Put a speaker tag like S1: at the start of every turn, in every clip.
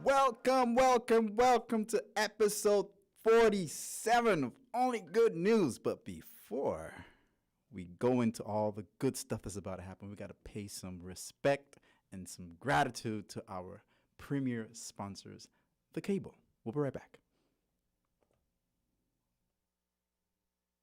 S1: Welcome to episode 47 of Only Good News. But before we go into all the good stuff that's about to happen, we got to pay some respect and some gratitude to our premier sponsors, The Cable. We'll be right back.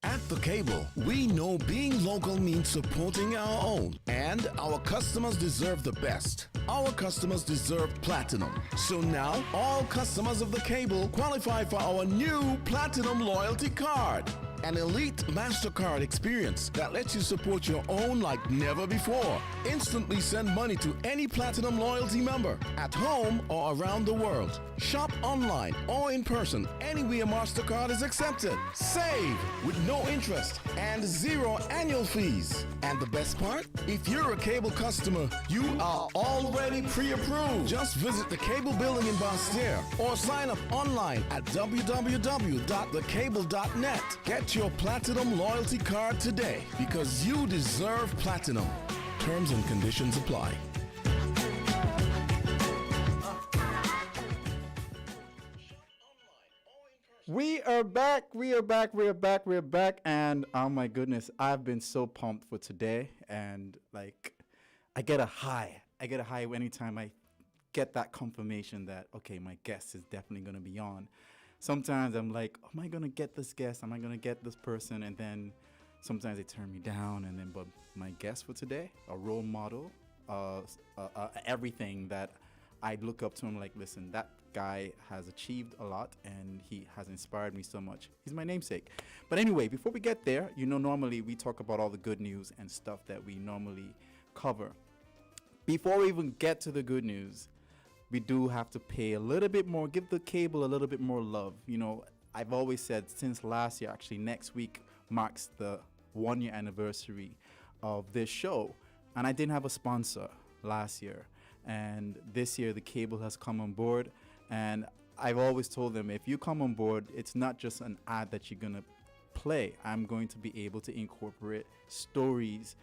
S2: At The Cable, we know being local means supporting our own, and our customers deserve the best. Our customers deserve platinum. So now, all customers of The Cable qualify for our new Platinum Loyalty Card. An elite MasterCard experience that lets you support your own like never before. Instantly send money to any Platinum Loyalty member at home or around the world. Shop online or in person anywhere MasterCard is accepted. Save with no interest and zero annual fees. And the best part? If you're a Cable customer, you are already pre-approved. Just visit the Cable building in Bastere or sign up online at www.thecable.net. Get your Platinum Loyalty Card today because you deserve platinum. Terms and conditions apply.
S1: We are back, and oh my goodness, I've been so pumped for today, and like, I get a high anytime I get that confirmation that, okay, my guest is definitely going to be on. Sometimes I'm like, am I going to get this guest? Am I going to get this person? And then sometimes they turn me down, and then, but my guest for today, a role model, everything that I look up to him, like, listen, that guy has achieved a lot and he has inspired me so much. He's my namesake. But anyway, before we get there, normally we talk about all the good news and stuff that we normally cover. Before we even get to the good news, we do have to pay a little bit more, give The Cable a little bit more love. I've always said since last year, actually next week marks the 1 year anniversary of this show. And I didn't have a sponsor last year. And this year, The Cable has come on board. And I've always told them, if you come on board, it's not just an ad that you're going to play. I'm going to be able to incorporate stories,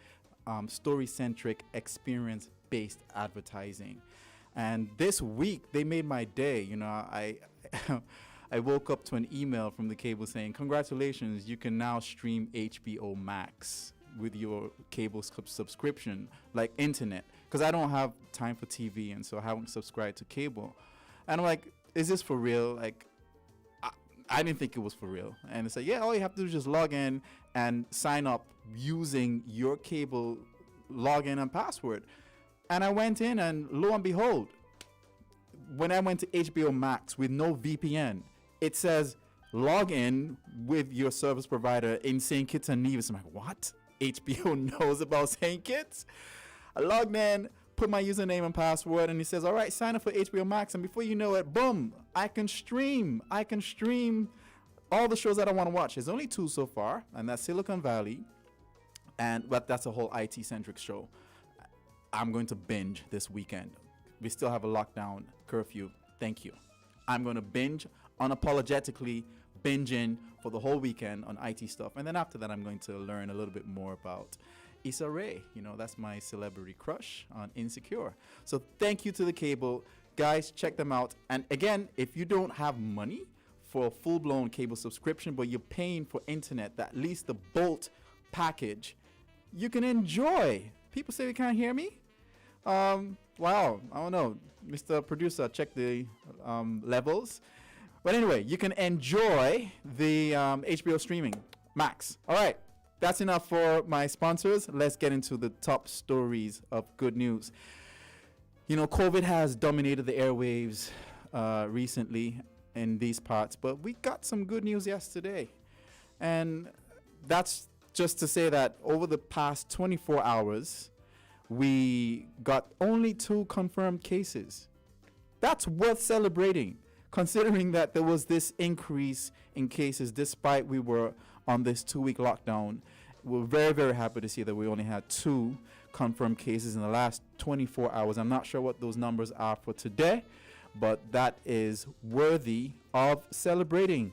S1: story-centric, experience-based advertising. And this week, they made my day. I woke up to an email from The Cable saying, congratulations, you can now stream HBO Max with your cable subscription, like internet. Because I don't have time for TV, and so I haven't subscribed to cable. And I'm like, is this for real? Like, I didn't think it was for real. And it's like, yeah, all you have to do is just log in and sign up using your cable login and password. And I went in, and lo and behold, when I went to HBO Max with no VPN, it says log in with your service provider in St Kitts and Nevis. I'm like, what? HBO knows about St Kitts? I logged in, put my username and password, and it says, all right, sign up for HBO Max. And before you know it, boom, I can stream all the shows that I want to watch. There's only 2 so far, and that's Silicon Valley, but that's a whole IT-centric show. I'm going to binge this weekend. We still have a lockdown curfew. Thank you. I'm going to binge, unapologetically binge in for the whole weekend on IT stuff. And then after that, I'm going to learn a little bit more about Issa Rae. That's my celebrity crush on Insecure. So thank you to The Cable. Guys, check them out. And again, if you don't have money for a full-blown cable subscription, but you're paying for internet, at least the Bolt package, you can enjoy. People say they can't hear me. Wow, I don't know. Mr. Producer, check the levels. But anyway, you can enjoy the HBO streaming Max. All right. That's enough for my sponsors. Let's get into the top stories of good news. COVID has dominated the airwaves recently in these parts, but we got some good news yesterday. And that's just to say that over the past 24 hours, we got only 2 confirmed cases. That's worth celebrating, considering that there was this increase in cases despite we were on this 2-week lockdown. We're very, very happy to see that we only had 2 confirmed cases in the last 24 hours. I'm not sure what those numbers are for today, but that is worthy of celebrating.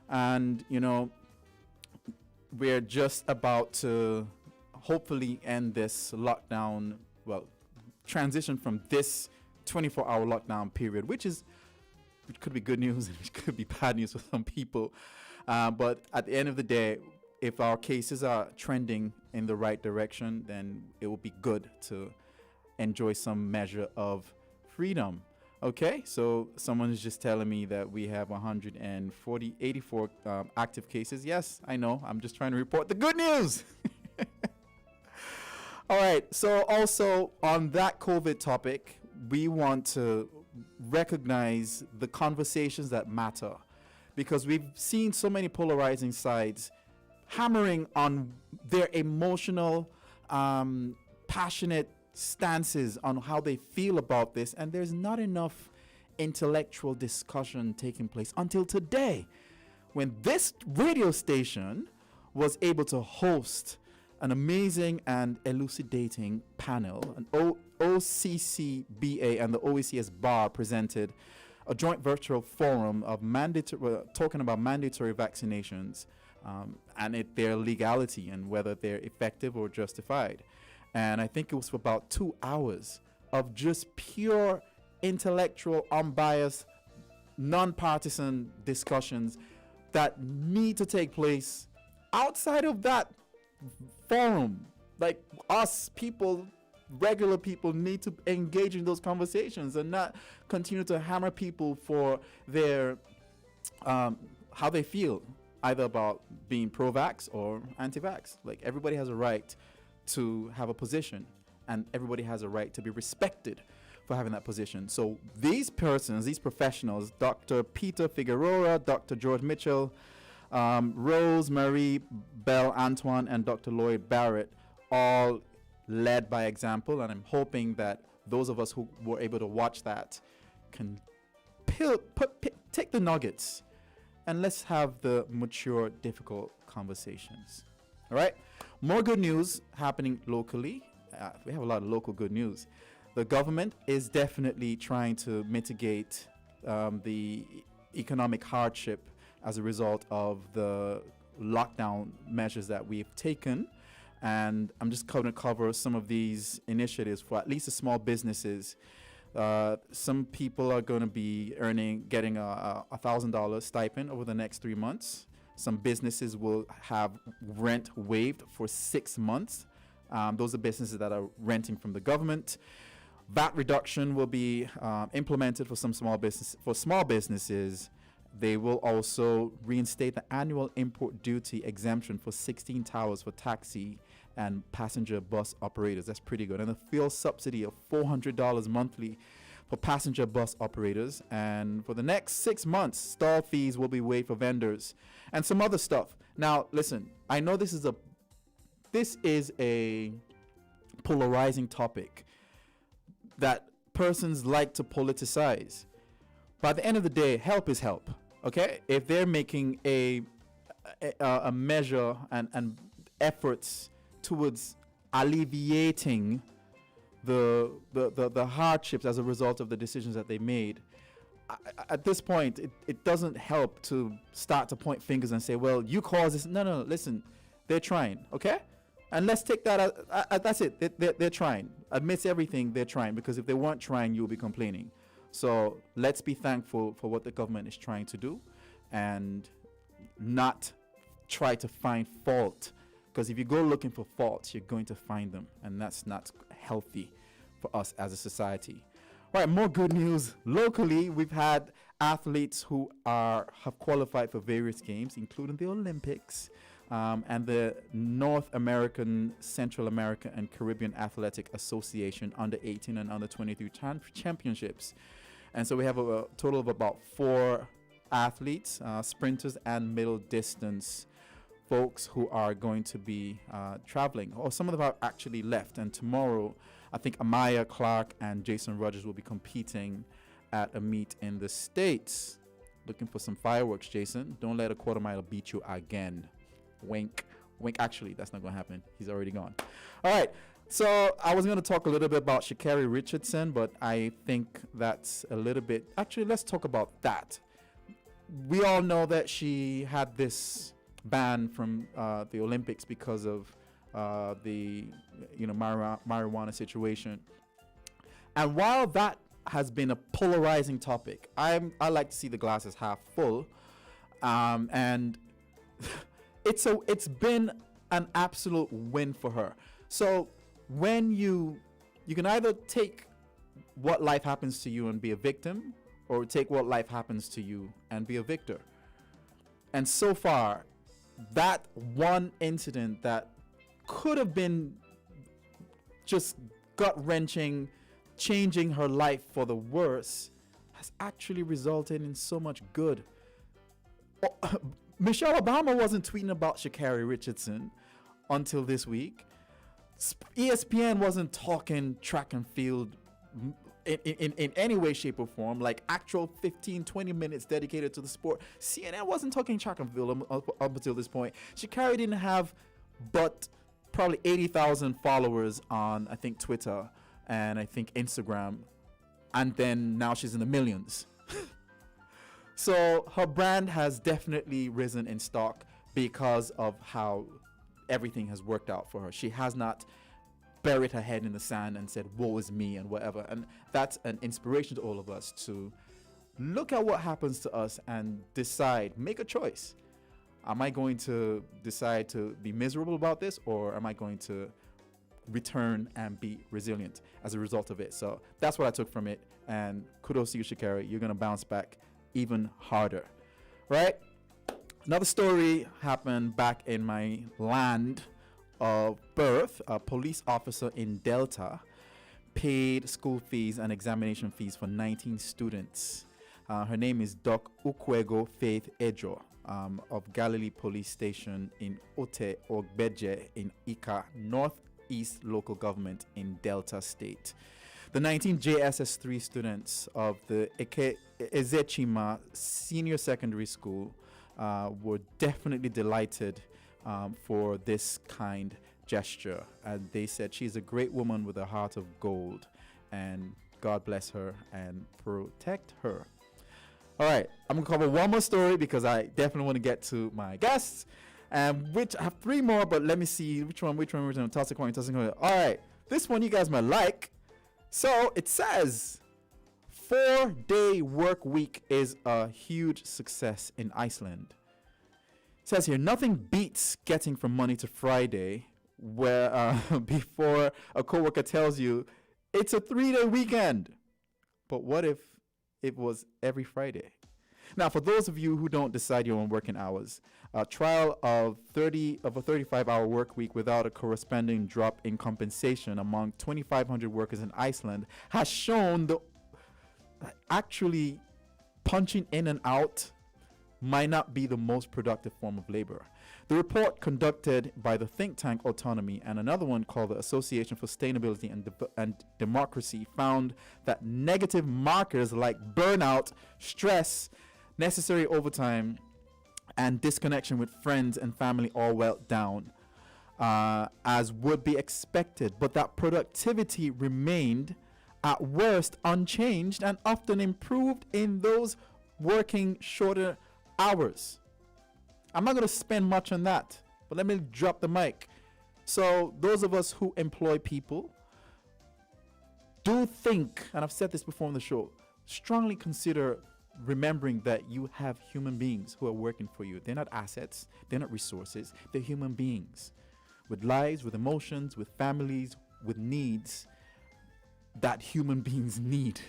S1: And, we're just about to hopefully end this lockdown, transition from this 24-hour lockdown period, which could be good news and it could be bad news for some people. But at the end of the day, if our cases are trending in the right direction, then it will be good to enjoy some measure of freedom. Okay, so someone is just telling me that we have 84 active cases. Yes, I know. I'm just trying to report the good news. All right, so also on that COVID topic, we want to recognize the conversations that matter, because we've seen so many polarizing sides hammering on their emotional, passionate stances on how they feel about this, and there's not enough intellectual discussion taking place until today, when this radio station was able to host an amazing and elucidating panel. An OCCBA and the OECS Bar presented a joint virtual forum of talking about mandatory vaccinations and their legality and whether they're effective or justified. And I think it was for about 2 hours of just pure intellectual, unbiased, non-partisan discussions that need to take place outside of that forum. Like, us people, regular people, need to engage in those conversations and not continue to hammer people for their how they feel, either about being pro-vax or anti-vax. Like, everybody has a right to have a position, and everybody has a right to be respected for having that position. So these persons, these professionals, Dr. Peter Figueroa, Dr. George Mitchell, Rose Marie Bell Antoine, and Dr. Lloyd Barrett, all led by example. And I'm hoping that those of us who were able to watch that can take the nuggets and let's have the mature, difficult conversations. All right. More good news happening locally. We have a lot of local good news. The government is definitely trying to mitigate the economic hardship as a result of the lockdown measures that we've taken. And I'm just going to cover some of these initiatives for at least the small businesses. Some people are going to be getting a $1,000 stipend over the next 3 months. Some businesses will have rent waived for 6 months. Those are businesses that are renting from the government. VAT reduction will be implemented for small businesses. They will also reinstate the annual import duty exemption for 16 towers for taxi and passenger bus operators. That's pretty good. And a fuel subsidy of $400 monthly for passenger bus operators. And for the next 6 months, stall fees will be waived for vendors and some other stuff. Now, listen, I know this is a polarizing topic that persons like to politicize. But at the end of the day, help is help. Okay? If they're making a measure and efforts towards alleviating the hardships as a result of the decisions that they made, at this point, it doesn't help to start to point fingers and say, well, you caused this. No, listen, they're trying, okay? And let's take that that's it. They're trying. Amidst everything, they're trying, because if they weren't trying, you'll be complaining. So let's be thankful for what the government is trying to do and not try to find fault. Because if you go looking for faults, you're going to find them. And that's not healthy for us as a society. All right, more good news. Locally, we've had athletes who have qualified for various games, including the Olympics and the North American, Central America, and Caribbean Athletic Association under 18 and under 23 championships. And so we have a total of about 4 athletes, sprinters and middle distance folks who are going to be traveling. Or some of them are actually left. And tomorrow, I think Amaya Clark and Jason Rogers will be competing at a meet in the States. Looking for some fireworks, Jason. Don't let a quarter mile beat you again. Wink. Wink. Actually, that's not going to happen. He's already gone. All right. So I was going to talk a little bit about Sha'Carri Richardson, but I think that's a little bit... Actually, let's talk about that. We all know that she had this ban from the Olympics because of the marijuana situation. And while that has been a polarizing topic. I like to see the glass as half full, and it's been an absolute win for her. So when you can either take what life happens to you and be a victim, or take what life happens to you and be a victor. And so far, that one incident that could have been just gut-wrenching, changing her life for the worse, has actually resulted in so much good. Michelle Obama wasn't tweeting about Sha'Carri Richardson until this week. ESPN wasn't talking track and field in any way, shape, or form, like actual 15-20 minutes dedicated to the sport. CNN wasn't talking track and field up until this point. Sha'Carri didn't have but probably 80,000 followers on, I think, Twitter and I think Instagram, and then now she's in the millions. So her brand has definitely risen in stock because of how everything has worked out for her. She has not buried her head in the sand and said, woe is me and whatever. And that's an inspiration to all of us to look at what happens to us and decide, make a choice. Am I going to decide to be miserable about this, or am I going to return and be resilient as a result of it? So that's what I took from it. And kudos to you, Sha'Carri. You're going to bounce back even harder, right? Another story happened back in my land of birth. A police officer in Delta paid school fees and examination fees for 19 students. Her name is Doc Ukwego Faith Ejo of Galilee Police Station in Ote Ogbeje in Ika, Northeast Local Government in Delta State. The 19 JSS3 students of the Ezechima Senior Secondary School were definitely delighted for this kind gesture. And they said she's a great woman with a heart of gold, and God bless her and protect her. All right, I'm gonna cover one more story because I definitely want to get to my guests, which I have three more, but let me see which one. Toss a coin. All right, this one you guys might like. So it says 4-day work week is a huge success in Iceland. It says here, nothing beats getting from Monday to Friday, where before a coworker tells you it's a 3-day weekend. But what if it was every Friday? Now, for those of you who don't decide your own working hours, a trial of a 35-hour work week without a corresponding drop in compensation among 2,500 workers in Iceland has shown that actually punching in and out might not be the most productive form of labor. The report conducted by the think tank Autonomy and another one called the Association for Sustainability and Democracy found that negative markers like burnout, stress, necessary overtime, and disconnection with friends and family all went down as would be expected, but that productivity remained at worst unchanged and often improved in those working shorter hours. I'm not going to spend much on that, but let me drop the mic. So those of us who employ people, do think, and I've said this before on the show, strongly consider remembering that you have human beings who are working for you. They're not assets, they're not resources, they're human beings with lives, with emotions, with families, with needs that human beings need,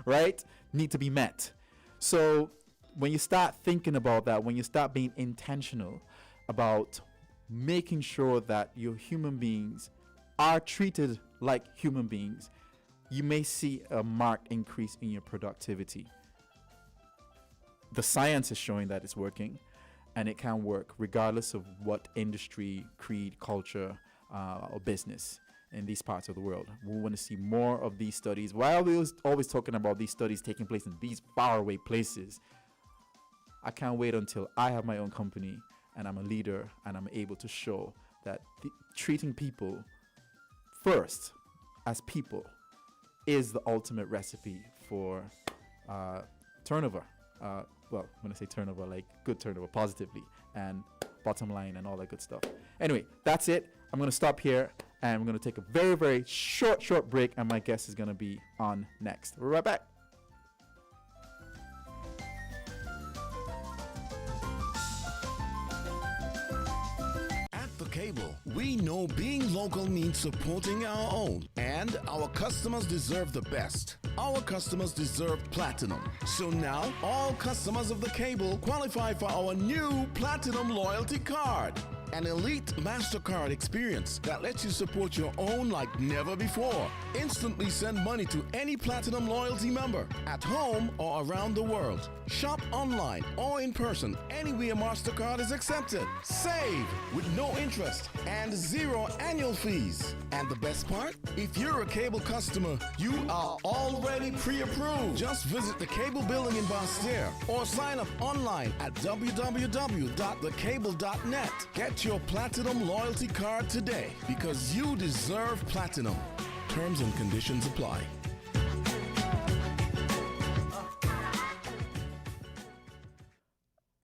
S1: right? Need to be met. So when you start thinking about that, when you start being intentional about making sure that your human beings are treated like human beings, you may see a marked increase in your productivity. The science is showing that it's working, and it can work regardless of what industry, creed, culture, or business in these parts of the world. We want to see more of these studies. While we was always talking about these studies taking place in these faraway places, I can't wait until I have my own company and I'm a leader and I'm able to show that treating people first as people is the ultimate recipe for turnover. Well, when I say turnover, like good turnover, positively, and bottom line and all that good stuff. Anyway, that's it. I'm going to stop here And we're going to take a very, very short break, and my guest is going to be on next. We're right back.
S2: At The Cable, we know being local means supporting our own, and our customers deserve the best. Our customers deserve platinum. So now, all customers of The Cable qualify for our new Platinum Loyalty Card. An elite MasterCard experience that lets you support your own like never before. Instantly send money to any Platinum Loyalty member at home or around the world. Shop online or in person anywhere MasterCard is accepted. Save with no interest and 0 annual fees. And the best part? If you're a Cable customer, you are already pre-approved. Just visit the Cable building in Basse-Terre or sign up online at www.thecable.net. Get your Platinum Loyalty Card today because you deserve platinum. Terms and conditions apply.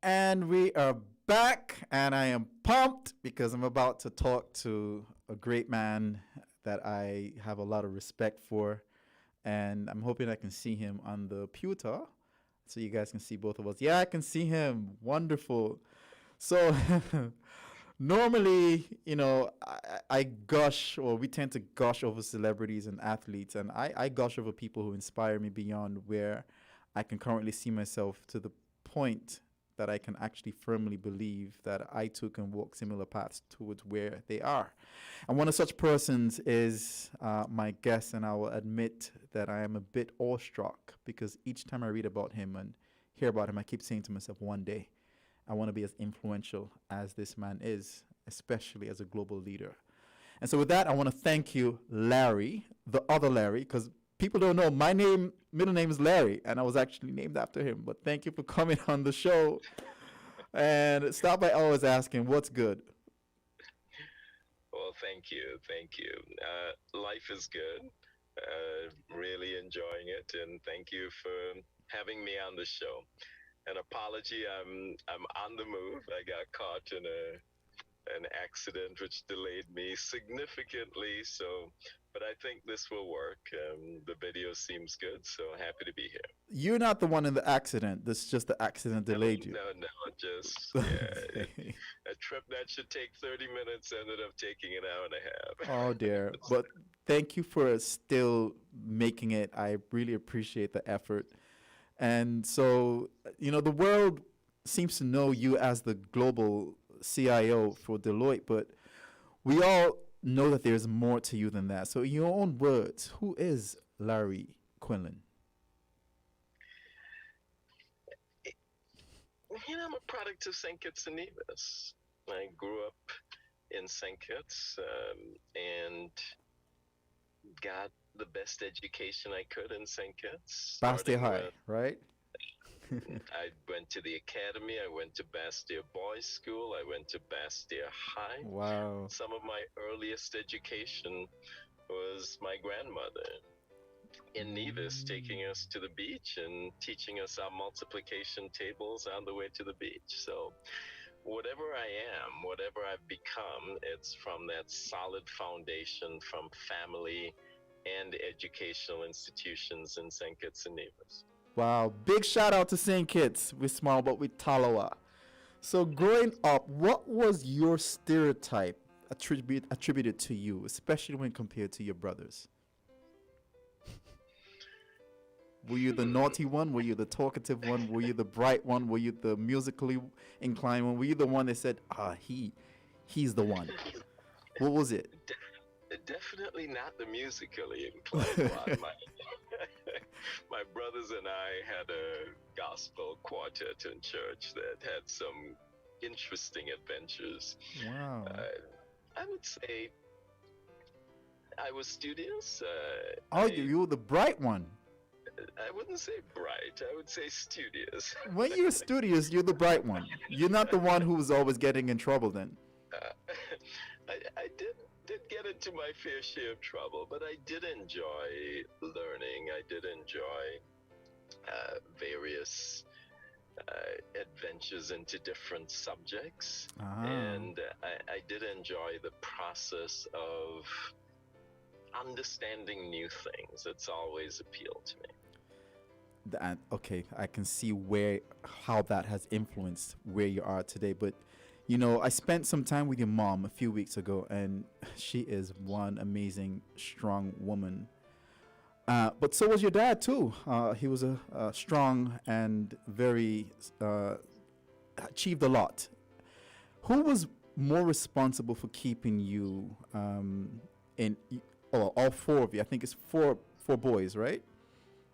S1: And we are back, and I am pumped because I'm about to talk to a great man that I have a lot of respect for, and I'm hoping I can see him on the pewter so you guys can see both of us. Yeah, I can see him. Wonderful. So normally, you know, I gush, or we tend to gush over celebrities and athletes, and I gush over people who inspire me beyond where I can currently see myself, to the point that I can actually firmly believe that I too can walk similar paths towards where they are. And one of such persons is my guest, and I will admit that I am a bit awestruck because each time I read about him and hear about him, I keep saying to myself, one day I want to be as influential as this man is, especially as a global leader. And so with that, I want to thank you, Larry, the other Larry, because people don't know my middle name is Larry, and I was actually named after him. But thank you for coming on the show. And start by always asking, what's good?
S3: Well, thank you. Life is good. Really enjoying it, and thank you for having me on the show. An apology, I'm on the move. I got caught in an accident which delayed me significantly, but I think this will work. The video seems good, so happy to be here.
S1: You're not the one in the accident. This is just the accident delayed you.
S3: No, a trip that should take 30 minutes ended up taking an hour and a half.
S1: Oh dear. But thank you for still making it. I really appreciate the effort. And so, you know, the world seems to know you as the global CIO for Deloitte, but we all know that there's more to you than that. So in your own words, who is Larry Quinlan?
S3: I'm a product of St Kitts and Nevis. I grew up in St Kitts and got the best education I could in St Kitts.
S1: Basse-Terre High, right?
S3: I went to the academy. I went to Basse-Terre Boys School. I went to Basse-Terre High.
S1: Wow.
S3: Some of my earliest education was my grandmother in Nevis taking us to the beach and teaching us our multiplication tables on the way to the beach. So whatever I am, whatever I've become, it's from that solid foundation from family and educational institutions in St. Kitts and Nevis.
S1: Wow. Big shout out to St. Kitts. We're small, but we Talawa. So growing up, what was your stereotype attributed to you, especially when compared to your brothers? Were you the naughty one? Were you the talkative one? Were you the bright one? Were you the musically inclined one? Were you the one that said, he's the one? What was it?
S3: Definitely not the musically inclined one. My brothers and I had a gospel quartet in church that had some interesting adventures.
S1: Wow.
S3: I would say I was studious.
S1: You were the bright one.
S3: I wouldn't say bright. I would say studious.
S1: When you're studious, you're the bright one. You're not the one who was always getting in trouble then.
S3: I did get into my fair share of trouble, but I did enjoy learning. I did enjoy various adventures into different subjects. And I did enjoy the process of understanding new things. It's always appealed to me.
S1: That, okay, I can see how that has influenced where you are today. But I spent some time with your mom a few weeks ago, and she is one amazing, strong woman. But so was your dad too. He was a strong and very achieved a lot. Who was more responsible for keeping you in? All four of you. I think it's four boys, right?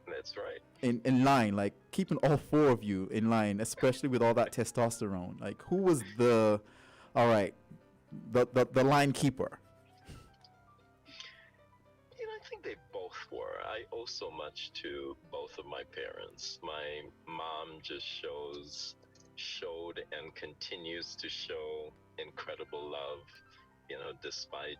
S3: That's right.
S1: In line, like keeping all four of you in line, especially with all that testosterone. Like, who was the line keeper?
S3: I think they both were. I owe so much to both of my parents. My mom just showed and continues to show incredible love, despite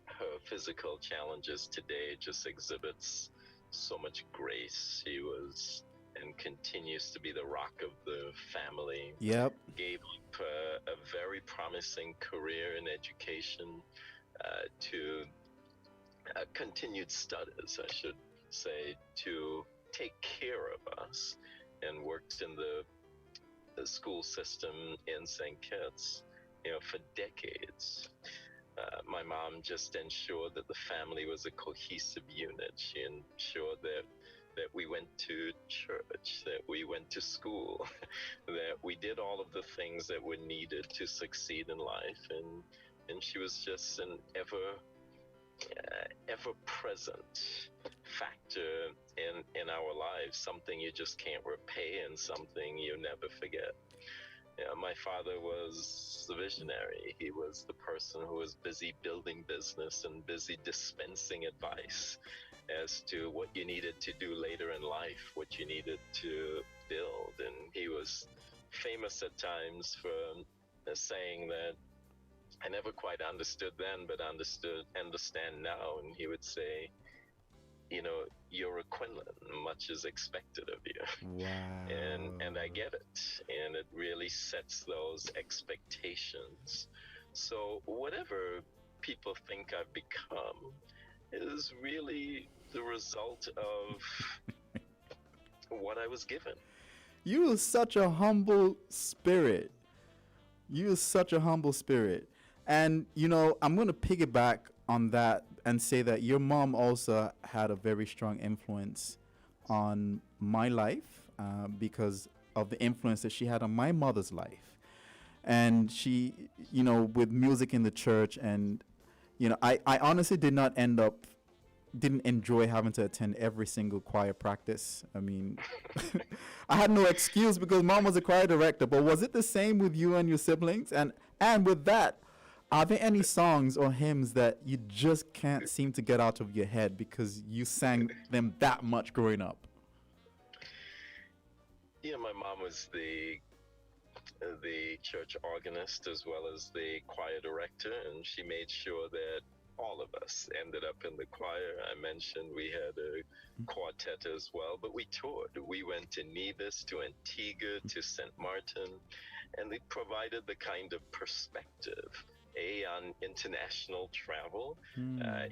S3: her physical challenges today, just exhibits so much grace. She was and continues to be the rock of the family.
S1: Yep.
S3: Gave up a very promising career in education to continued studies, I should say, to take care of us, and worked in the school system in St. Kitts, for decades. My mom just ensured that the family was a cohesive unit. She ensured that we went to church, that we went to school, that we did all of the things that were needed to succeed in life. And she was just an ever present factor in our lives, something you just can't repay and something you never forget. My father was the visionary. He was the person who was busy building business and busy dispensing advice as to what you needed to do later in life, what you needed to build. And he was famous at times for saying that I never quite understood then, but understand now. And he would say, you're a Quinlan, much is expected of you.
S1: Wow.
S3: And I get it. And it really sets those expectations. So whatever people think I've become is really the result of what I was given.
S1: You are such a humble spirit. And, I'm going to piggyback on that and say that your mom also had a very strong influence on my life because of the influence that she had on my mother's life. And she, with music in the church, and, I honestly didn't enjoy having to attend every single choir practice. I mean, I had no excuse because mom was a choir director. But was it the same with you and your siblings? And with that, are there any songs or hymns that you just can't seem to get out of your head because you sang them that much growing up?
S3: My mom was the church organist as well as the choir director, and she made sure that all of us ended up in the choir. I mentioned we had a quartet as well, but we toured. We went to Nevis, to Antigua, to St. Martin, and they provided the kind of perspective on international travel,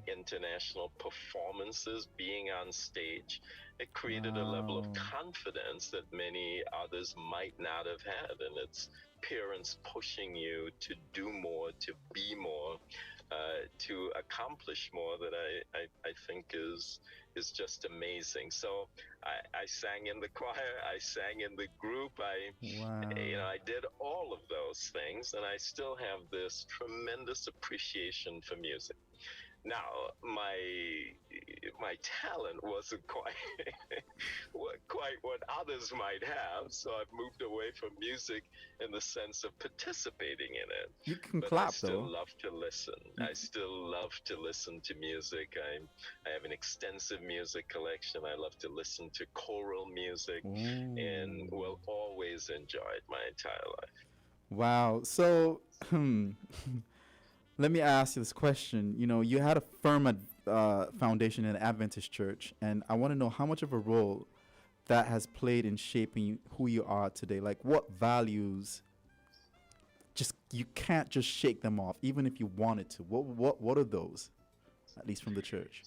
S3: international performances, being on stage. It created a level of confidence that many others might not have had, and it's parents pushing you to do more, to be more, to accomplish more, that I think is just amazing. So I sang in the choir, I sang in the group, I did all of those things, and I still have this tremendous appreciation for music. Now, my talent wasn't quite what others might have, so I've moved away from music in the sense of participating in it.
S1: You can
S3: but
S1: clap,
S3: I still
S1: though.
S3: love to listen. I still love to listen to music. I have an extensive music collection. I love to listen to choral music, and will always enjoy it my entire life.
S1: Wow. So, let me ask you this question. You had a firm foundation in the Adventist church, and I want to know how much of a role that has played in shaping who you are today. Like, what values you can't just shake them off, even if you wanted to. What are those? at least from the church?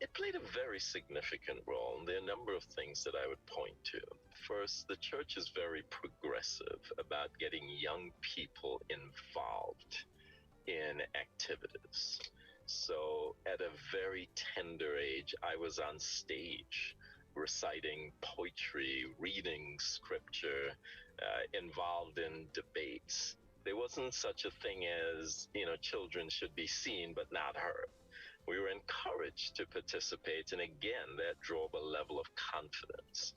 S3: It played a very significant role, and there are a number of things that I would point to. First, the church is very progressive about getting young people involved in activities. So at a very tender age, I was on stage reciting poetry, reading scripture, involved in debates. There wasn't such a thing as, children should be seen but not heard. We were encouraged to participate, and again, that drove a level of confidence.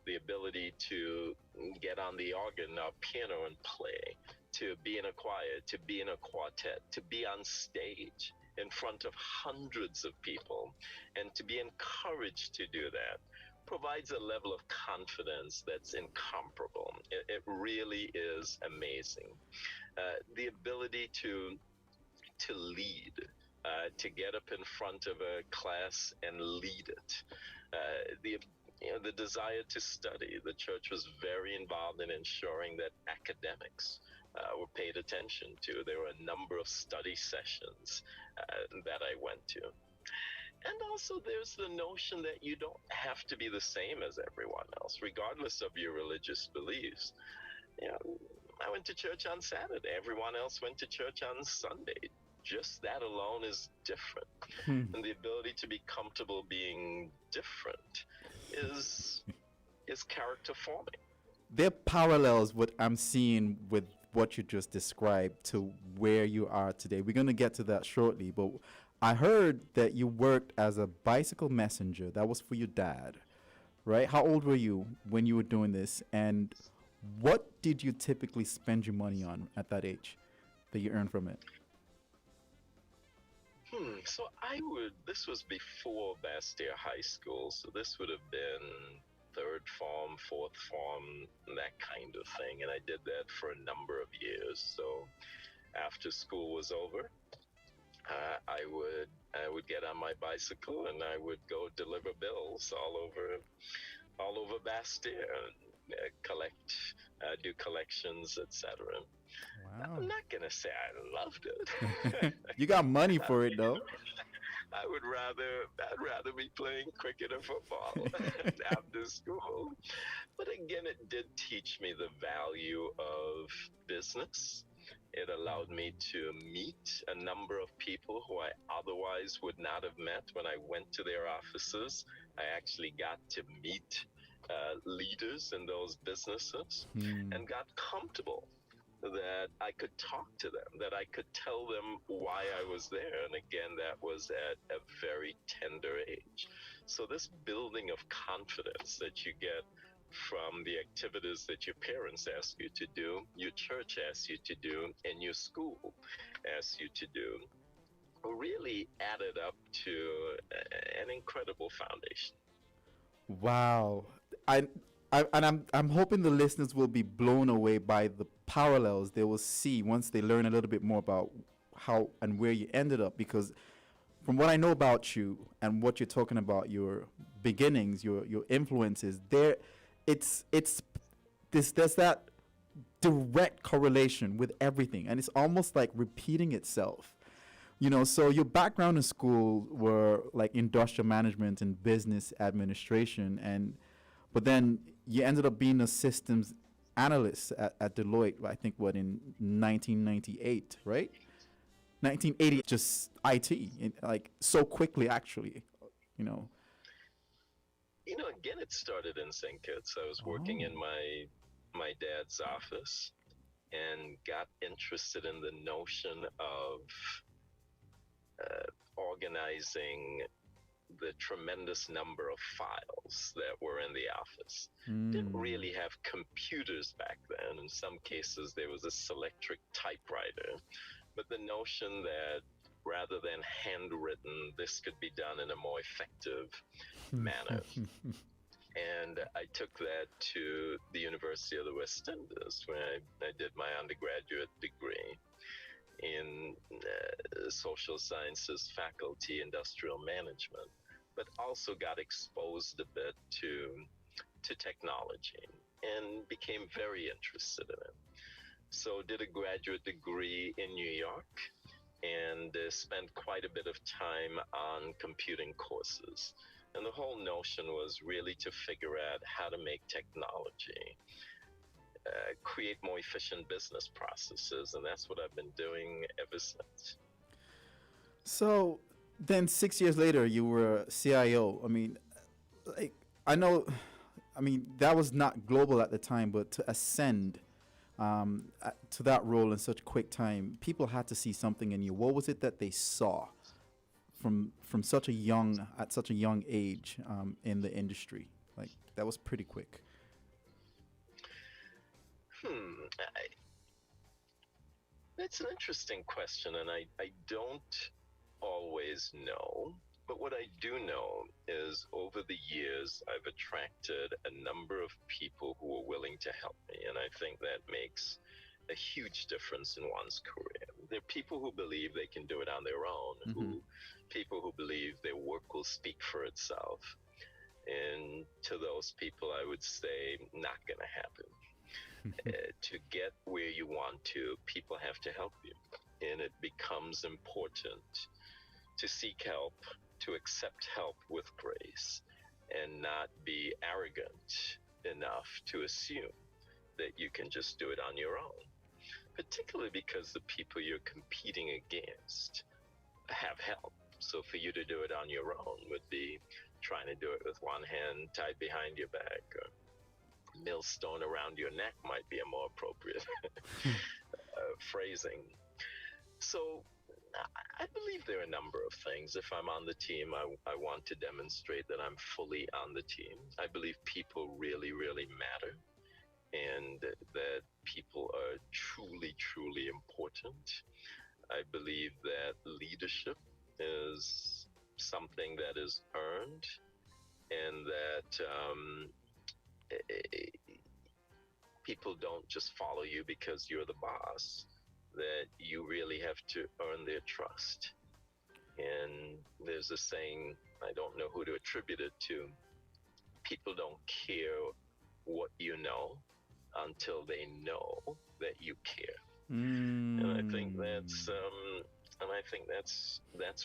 S3: The ability to get on the organ or piano and play, to be in a choir, to be in a quartet, to be on stage in front of hundreds of people, and to be encouraged to do that provides a level of confidence that's incomparable. It really is amazing. The ability to lead, to get up in front of a class and lead it. The desire to study. The church was very involved in ensuring that academics were paid attention to. There were a number of study sessions that I went to. And also there's the notion that you don't have to be the same as everyone else, regardless of your religious beliefs. I went to church on Saturday. Everyone else went to church on Sunday. Just that alone is different. And the ability to be comfortable being different is character forming.
S1: There are parallels what I'm seeing with what you just described to where you are today. We're going to get to that shortly, but I heard that you worked as a bicycle messenger. That was for your dad, right? How old were you when you were doing this, and what did you typically spend your money on at that age that you earned from it?
S3: So this was before Bastille High School, so this would have been third form, fourth form, that kind of thing, and I did that for a number of years. So after school was over, I would get on my bicycle and I would go deliver bills all over Bastille, do collections, etc.
S1: Wow.
S3: I'm not gonna say I loved it.
S1: You got money for it, though.
S3: I'd rather be playing cricket or football after school. But again, it did teach me the value of business. It allowed me to meet a number of people who I otherwise would not have met when I went to their offices. I actually got to meet leaders in those businesses and got comfortable that I could talk to them, that I could tell them why I was there. And again, that was at a very tender age. So this building of confidence that you get from the activities that your parents ask you to do, your church asks you to do, and your school asks you to do, really added up to an incredible foundation.
S1: Wow. I'm hoping the listeners will be blown away by the parallels they will see once they learn a little bit more about how and where you ended up, because from what I know about you and what you're talking about, your beginnings, your influences, there's that direct correlation with everything, and it's almost like repeating itself. So your background in school were like industrial management and business administration, but then you ended up being a systems analyst at Deloitte, I think, in 1998, right? 1980, just IT, like so quickly, actually,
S3: Again, it started in St Kitts. I was working in my dad's office and got interested in the notion of organizing the tremendous number of files that were in the office. Didn't really have computers back then. In some cases, there was a Selectric typewriter. But the notion that rather than handwritten, this could be done in a more effective manner. And I took that to the University of the West Indies, where I did my undergraduate degree in social sciences faculty, industrial management, but also got exposed a bit to technology and became very interested in it. So did a graduate degree in New York and spent quite a bit of time on computing courses. And the whole notion was really to figure out how to make technology create more efficient business processes, and that's what I've been doing ever since.
S1: So then 6 years later, you were a CIO. I mean, like, I know, I mean, that was not global at the time, but to ascend to that role in such quick time, people had to see something in you. What was it that they saw from such a young, at such a young age in the industry? Like, that was pretty quick.
S3: That's an interesting question, and I don't always know. But what I do know is over the years, I've attracted a number of people who are willing to help me. And I think that makes a huge difference in one's career. There are people who believe they can do it on their own, people who believe their work will speak for itself. And to those people, I would say, not going to happen. To get where you want to, people have to help you. And it becomes important to seek help, to accept help with grace, and not be arrogant enough to assume that you can just do it on your own, particularly because the people you're competing against have help. So for you to do it on your own would be trying to do it with one hand tied behind your back, or millstone around your neck might be a more appropriate phrasing. So I believe there are a number of things. If I'm on the team, I want to demonstrate that I'm fully on the team. I believe people really, really matter, and that people are truly, truly important. I believe that leadership is something that is earned, and that people don't just follow you because you're the boss, that you really have to earn their trust. And there's a saying, I don't know who to attribute it to, people don't care what you know until they know that you care. And I think that's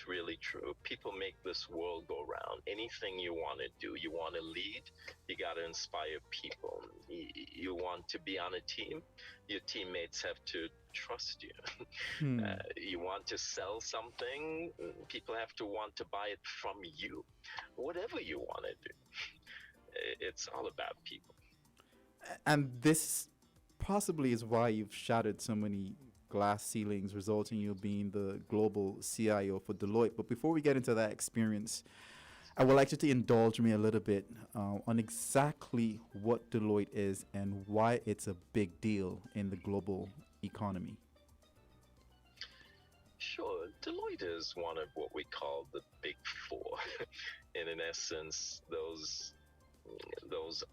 S3: really true. People make this world go round. Anything you want to do, you want to lead, you got to inspire people. You want to be on a team, your teammates have to trust you. You want to sell something, people have to want to buy it from you. Whatever you want to do, it's all about people.
S1: And this possibly is why you've shattered so many glass ceilings, resulting in you being the global CIO for Deloitte. But before we get into that experience, I would like you to indulge me a little bit on exactly what Deloitte is and why it's a big deal in the global economy.
S3: Sure. Deloitte is one of what we call the Big Four. And in essence, those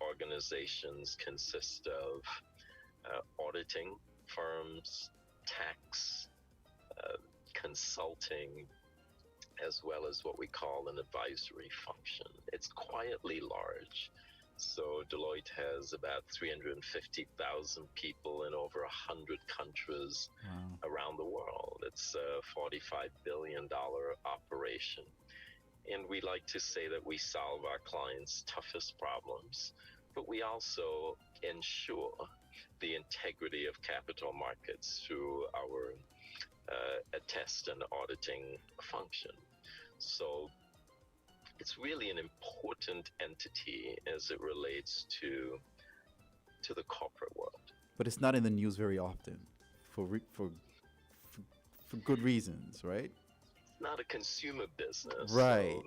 S3: organizations consist of auditing firms, tax, consulting, as well as what we call an advisory function. It's quietly large. So Deloitte has about 350,000 people in over 100 countries around the world. It's a $45 billion operation. And we like to say that we solve our clients' toughest problems, but we also ensure the integrity of capital markets through our attest and auditing function. So it's really an important entity as it relates to the corporate world.
S1: But it's not in the news very often for good reasons, right?
S3: It's not a consumer business.
S1: Right.
S3: So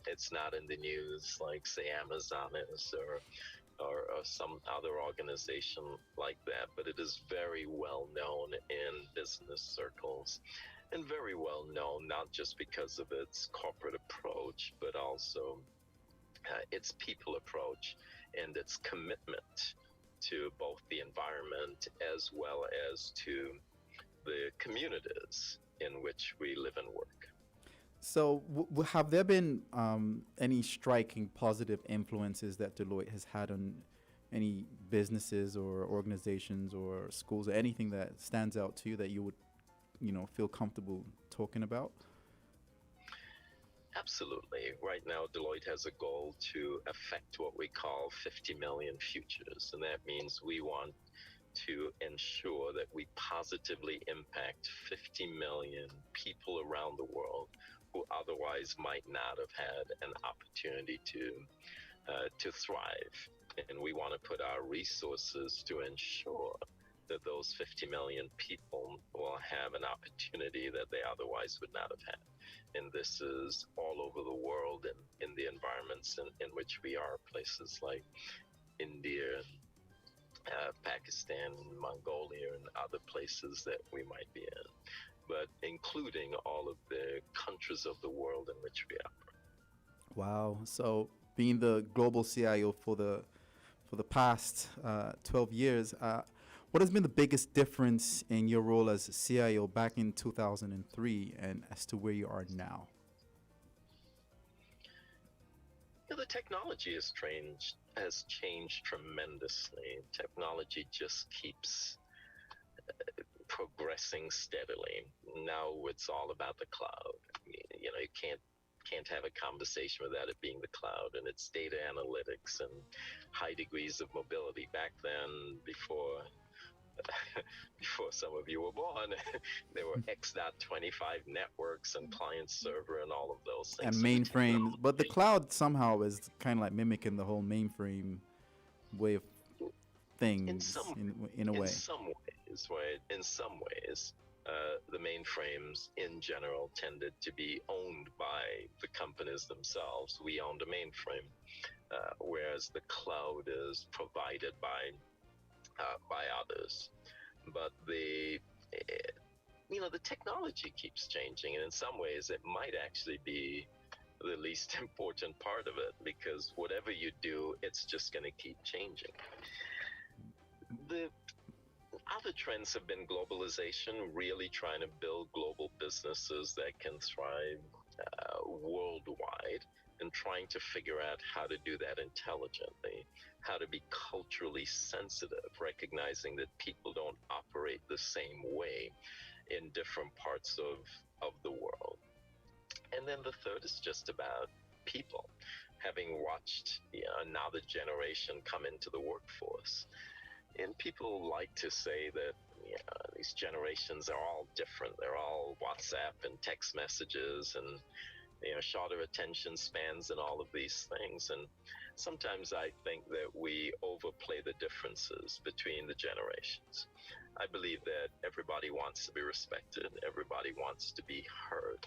S3: it's not in the news like, say, Amazon is, or some other organization like that, but it is very well known in business circles, and very well known not just because of its corporate approach, but also its people approach and its commitment to both the environment as well as to the communities in which we live and work.
S1: So have there been any striking positive influences that Deloitte has had on any businesses or organizations or schools, or anything that stands out to you that you would feel comfortable talking about?
S3: Absolutely. Right now, Deloitte has a goal to affect what we call 50 million futures. And that means we want to ensure that we positively impact 50 million people around the world who otherwise might not have had an opportunity to thrive. And we want to put our resources to ensure that those 50 million people will have an opportunity that they otherwise would not have had. And this is all over the world and in the environments in which we are, places like India, Pakistan, Mongolia, and other places that we might be in, but including all of the countries of the world in which we operate.
S1: Wow. So being the global CIO for the past 12 years, what has been the biggest difference in your role as CIO back in 2003 and as to where you are now?
S3: The technology has changed tremendously. Technology just keeps progressing steadily. Now it's all about the cloud. You can't have a conversation without it being the cloud, and it's data analytics and high degrees of mobility. Back then, before some of you were born, there were X.25 networks and client server and all of those
S1: And
S3: things. So
S1: mainframes, but the cloud somehow is kind of like mimicking the whole mainframe way of things in a way.
S3: In some ways, the mainframes in general tended to be owned by the companies themselves. We owned a mainframe, whereas the cloud is provided by others. But the technology keeps changing, and in some ways it might actually be the least important part of it, because whatever you do, it's just going to keep changing. The other trends have been globalization, really trying to build global businesses that can thrive worldwide, and trying to figure out how to do that intelligently, how to be culturally sensitive, recognizing that people don't operate the same way in different parts of the world. And then the third is just about people. Having watched another generation come into the workforce, and people like to say that these generations are all different. They're all WhatsApp and text messages and shorter attention spans and all of these things. And sometimes I think that we overplay the differences between the generations. I believe that everybody wants to be respected. Everybody wants to be heard.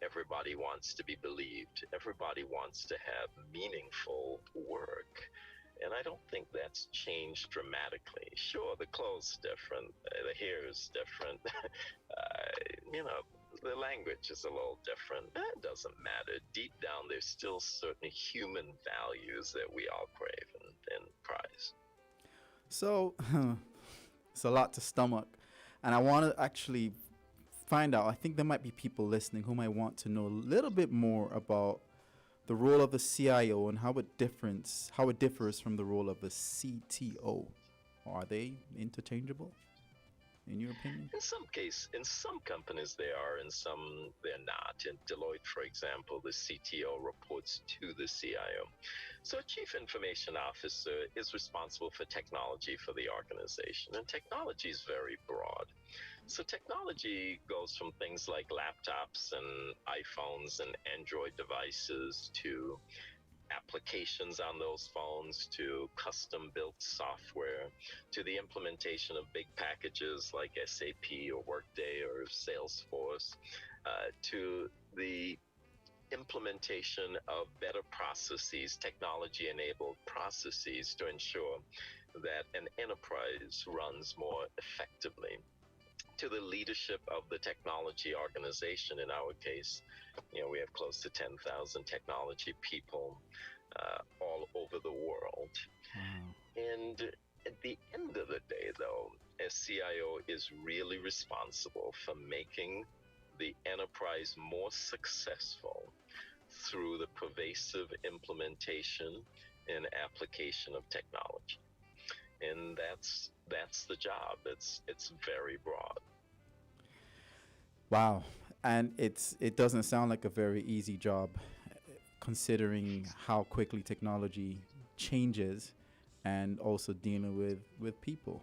S3: Everybody wants to be believed. Everybody wants to have meaningful work. And I don't think that's changed dramatically. Sure, the clothes different, the hair is different, the language is a little different. That doesn't matter. Deep down, there's still certain human values that we all crave and prize.
S1: So it's a lot to stomach, and I want to actually find out. I think there might be people listening who might want to know a little bit more about the role of the CIO and how it differs from the role of the CTO. Are they interchangeable, in your opinion?
S3: In some companies they are, in some they're not. In Deloitte, for example, the CTO reports to the CIO. So a chief information officer is responsible for technology for the organization, and technology is very broad. So technology goes from things like laptops and iPhones and Android devices to applications on those phones, to custom-built software, to the implementation of big packages like SAP or Workday or Salesforce, to the implementation of better processes, technology-enabled processes to ensure that an enterprise runs more effectively, to the leadership of the technology organization. In our case, we have close to 10,000 technology people all over the world. And at the end of the day, though, a CIO is really responsible for making the enterprise more successful through the pervasive implementation and application of technology. And that's the job. It's very broad.
S1: Wow. And it doesn't sound like a very easy job, considering how quickly technology changes and also dealing with people.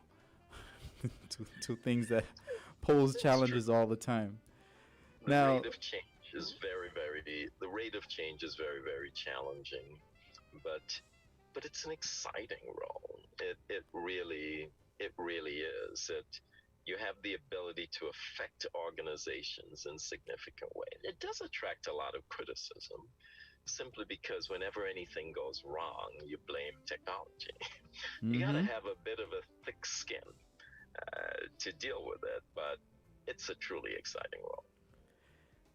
S1: Two things that pose
S3: It's true.
S1: challenges all the time.
S3: The
S1: Now,
S3: rate of change is the rate of change is very, very challenging, but it's an exciting role. It really is. You have the ability to affect organizations in significant way. It does attract a lot of criticism, simply because whenever anything goes wrong, you blame technology. You got to
S1: hmm
S3: have a bit of a thick skin to deal with it, but it's a truly exciting role.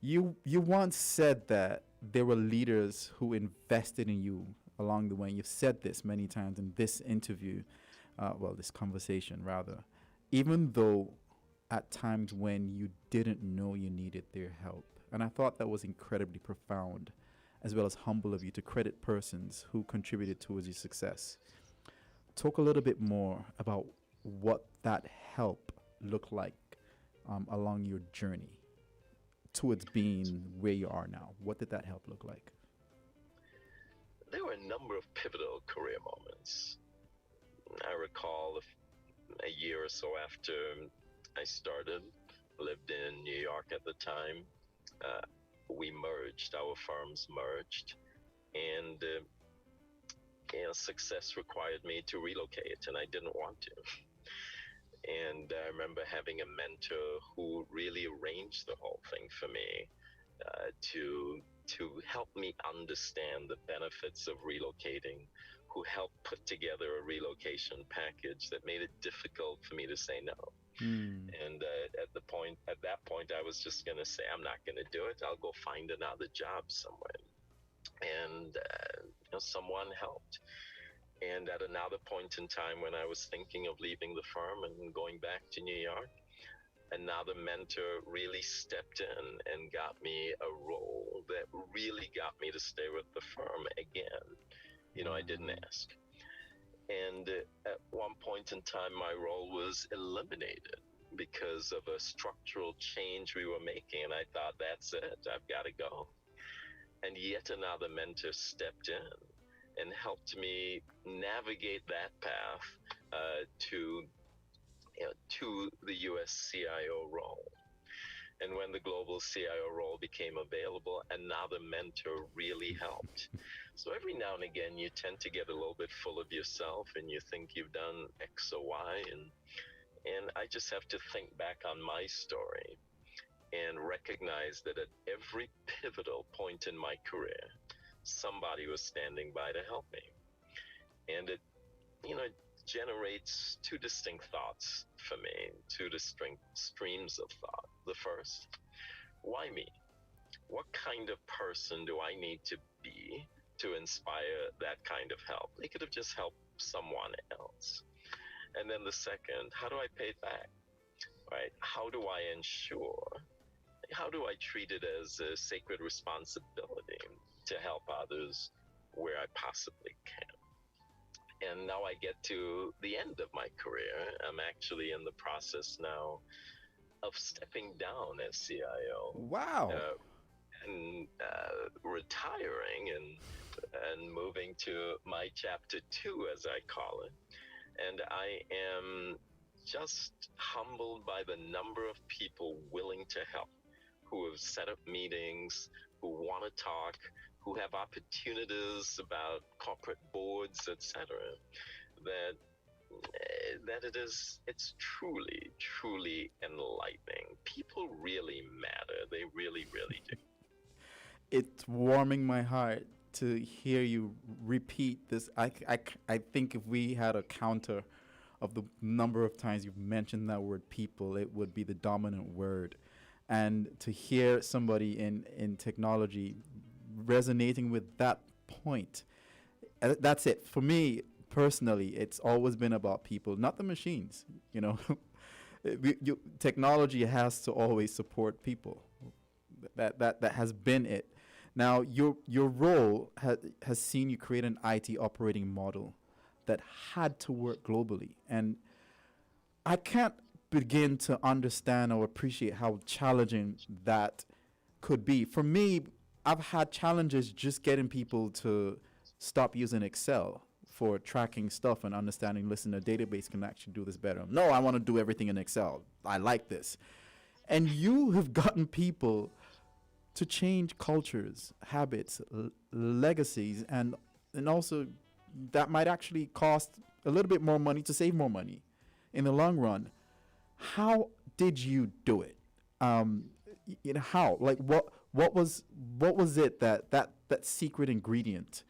S1: you once said that there were leaders who invested in you along the way. You've said this many times in this interview, well, this conversation rather. Even though at times when you didn't know you needed their help, and I thought that was incredibly profound, as well as humble of you to credit persons who contributed towards your success. Talk a little bit more about what that help looked like along your journey towards being where you are now. What did that help look like?
S3: There were a number of pivotal career moments. I recall a year or so after I started, lived in New York at the time. We merged, our firms merged, and success required me to relocate, and I didn't want to. And I remember having a mentor who really arranged the whole thing for me, to help me understand the benefits of relocating, who helped put together a relocation package that made it difficult for me to say no.
S1: Mm.
S3: And at that point, I was just going to say, I'm not going to do it. I'll go find another job somewhere. And someone helped. And at another point in time, when I was thinking of leaving the firm and going back to New York, another mentor really stepped in and got me a role that really got me to stay with the firm again. I didn't ask. And at one point in time, my role was eliminated because of a structural change we were making. And I thought, that's it, I've got to go. And yet another mentor stepped in and helped me navigate that path to the U.S. CIO role. And when the global CIO role became available, another mentor really helped. So every now and again, you tend to get a little bit full of yourself, and you think you've done X or Y, and I just have to think back on my story and recognize that at every pivotal point in my career, somebody was standing by to help me. And it generates two distinct thoughts for me, two distinct streams of thought. The first, why me? What kind of person do I need to be to inspire that kind of help? They could have just helped someone else. And then the second, how do I pay it back? Right? How do I ensure? How do I treat it as a sacred responsibility to help others where I possibly can? And now I get to the end of my career. I'm actually in the process now of stepping down as CIO.
S1: Wow.
S3: And retiring and moving to my chapter 2, as I call it. And I am just humbled by the number of people willing to help, who have set up meetings, who want to talk, who have opportunities about corporate boards, etc. That it's truly enlightening. People really matter. They really, really do.
S1: It's warming my heart to hear you repeat this. I think if we had a counter of the number of times you've mentioned that word people, it would be the dominant word. And to hear somebody in technology resonating with that point, that's it. For me, personally, it's always been about people, not the machines. Technology has to always support people. That has been it. Now, your role has seen you create an IT operating model that had to work globally. And I can't begin to understand or appreciate how challenging that could be. For me, I've had challenges just getting people to stop using Excel for tracking stuff and understanding, listen, a database can actually do this better. No, I want to do everything in Excel. I like this. And you have gotten people to change cultures, habits, legacies, and also that might actually cost a little bit more money to save more money in the long run. How did you do it? How? Like, what was it that secret ingredient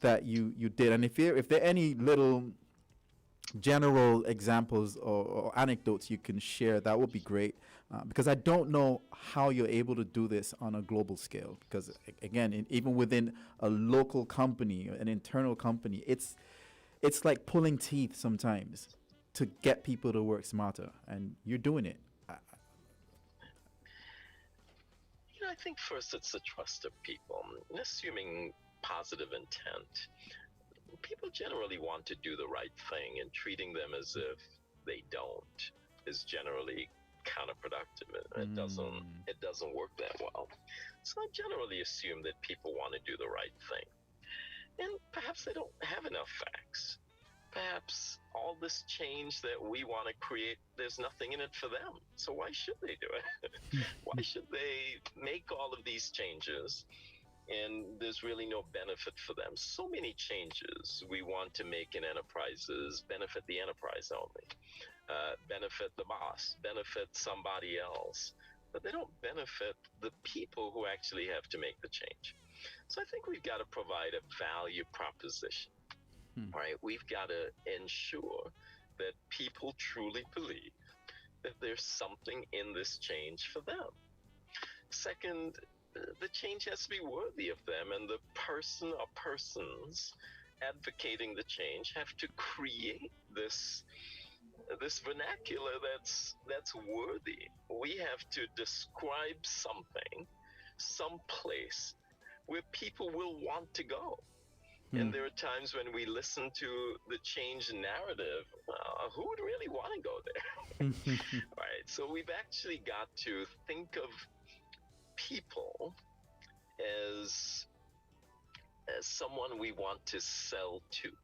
S1: that you did? And if there are any little general examples or anecdotes you can share, that would be great. Because I don't know how you're able to do this on a global scale. Because again, even within a local company, an internal company, it's like pulling teeth sometimes to get people to work smarter, and you're doing it.
S3: I think first it's the trust of people. Assuming positive intent, people generally want to do the right thing, and treating them as if they don't is generally counterproductive. It doesn't work that well. So I generally assume that people want to do the right thing, and perhaps they don't have enough facts. Perhaps all this change that we want to create, there's nothing in it for them. So why should they do it? Why should they make all of these changes and there's really no benefit for them? So many changes we want to make in enterprises benefit the enterprise only, benefit the boss, benefit somebody else, but they don't benefit the people who actually have to make the change. So I think we've got to provide a value proposition. Right? We've got to ensure that people truly believe that there's something in this change for them. Second, the change has to be worthy of them, and the person or persons advocating the change have to create this vernacular that's worthy. We have to describe something, some place where people will want to go. And there are times when we listen to the change narrative, who would really want to go there? Right. So we've actually got to think of people as someone we want to sell to.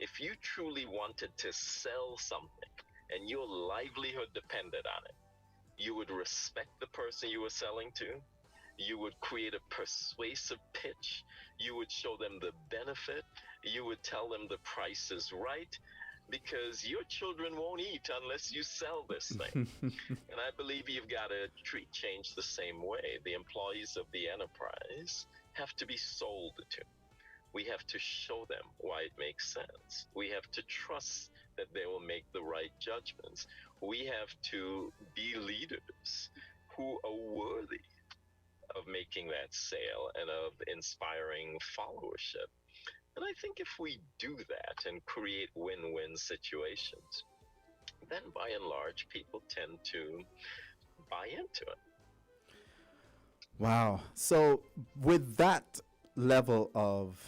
S3: If you truly wanted to sell something and your livelihood depended on it, you would respect the person you were selling to. You would create a persuasive pitch. You would show them the benefit. You would tell them the price is right, because your children won't eat unless you sell this thing. And I believe you've got to treat change the same way. The employees of the enterprise have to be sold to. We have to show them why it makes sense. We have to trust that they will make the right judgments. We have to be leaders who are worthy of making that sale and of inspiring followership. And I think if we do that and create win-win situations, then by and large, people tend to buy into it.
S1: Wow. So with that level of